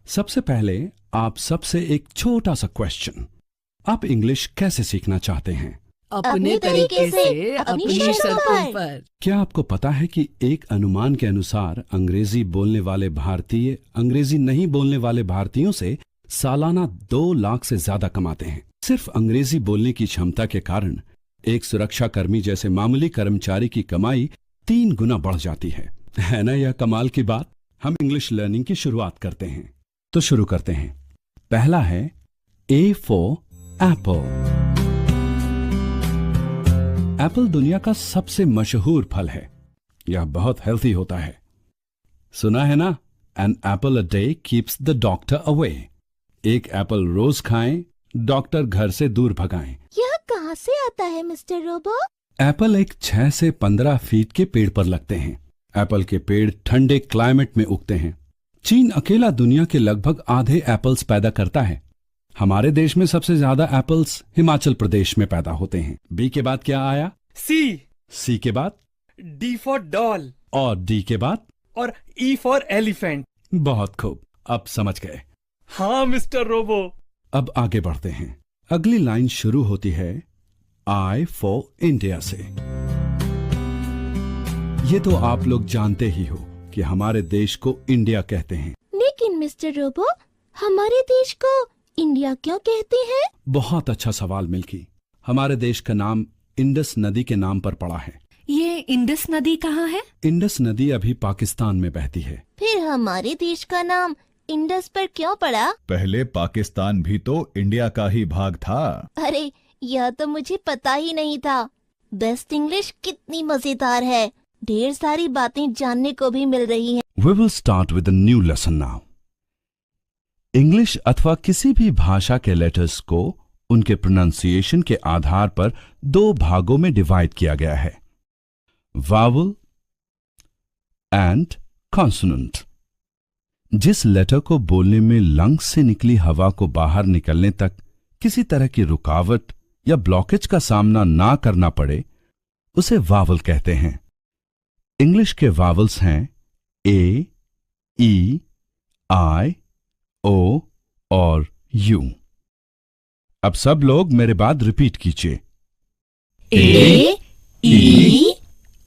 सबसे पहले आप सबसे एक छोटा सा क्वेश्चन। आप इंग्लिश कैसे सीखना चाहते हैं? अपने तरीके से, अपनी शर्तों पर। क्या आपको पता है कि एक अनुमान के अनुसार अंग्रेजी बोलने वाले भारतीय अंग्रेजी नहीं बोलने वाले भारतीयों से सालाना 2 लाख से ज्यादा कमाते हैं। सिर्फ अंग्रेजी बोलने की क्षमता के कारण एक सुरक्षा कर्मी जैसे मामूली कर्मचारी की कमाई 3 गुना बढ़ जाती है ना यह कमाल की बात? हम इंग्लिश लर्निंग की शुरुआत करते हैं, तो शुरू करते हैं। पहला है A for एप्पल। एप्पल दुनिया का सबसे मशहूर फल है। यह बहुत हेल्थी होता है। सुना है ना, an apple a day keeps the doctor away. एक एप्पल रोज खाएं, डॉक्टर घर से दूर भगाएं। यह कहाँ से आता है मिस्टर रोबो? एप्पल एक 6 से 15 फीट के पेड़ पर लगते हैं। एप्पल के पेड़ ठंडे क्लाइमेट में उगते हैं। चीन अकेला दुनिया के लगभग आधे एप्पल्स पैदा करता है। हमारे देश में सबसे ज्यादा एप्पल्स हिमाचल प्रदेश में पैदा होते हैं। बी के बाद क्या आया? सी के बाद? D for doll. और डी के बाद? और ई फॉर एलिफेंट। बहुत खूब, अब समझ गए। हाँ मिस्टर रोबो। अब आगे बढ़ते हैं। अगली लाइन शुरू होती है आई फॉर इंडिया से। ये तो आप लोग जानते ही हो कि हमारे देश को इंडिया कहते हैं। लेकिन मिस्टर रोबो, हमारे देश को इंडिया क्यों कहते हैं? बहुत अच्छा सवाल मिल्की। हमारे देश का नाम इंडस नदी के नाम पर पड़ा है। ये इंडस नदी कहाँ है? इंडस नदी अभी पाकिस्तान में बहती है। फिर हमारे देश का नाम इंडस पर क्यों पड़ा? पहले पाकिस्तान भी तो इंडिया का ही भाग था। अरे, यह तो मुझे पता ही नहीं था। बेस्ट इंग्लिश कितनी मजेदार है। ढेर सारी बातें जानने को भी मिल रही हैं। We will start with a new lesson now. English अथवा किसी भी भाषा के लेटर्स को उनके प्रोनाउंसिएशन के आधार पर 2 भागों में डिवाइड किया गया है, वावल एंड कॉन्सोनेंट। जिस लेटर को बोलने में लंग्स से निकली हवा को बाहर निकलने तक किसी तरह की रुकावट या ब्लॉकेज का सामना ना करना पड़े, उसे वावल कहते हैं। इंग्लिश के वावल्स हैं ए, ई, आई, ओ और यू। अब सब लोग मेरे बाद रिपीट कीजिए। ए, ई,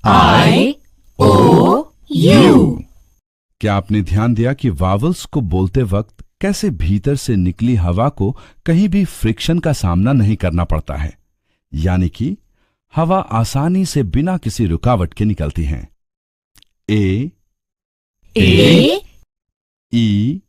आई, ओ, यू। क्या आपने ध्यान दिया कि वावल्स को बोलते वक्त कैसे भीतर से निकली हवा को कहीं भी फ्रिक्शन का सामना नहीं करना पड़ता है, यानी कि हवा आसानी से बिना किसी रुकावट के निकलती है। ए, ए, ई,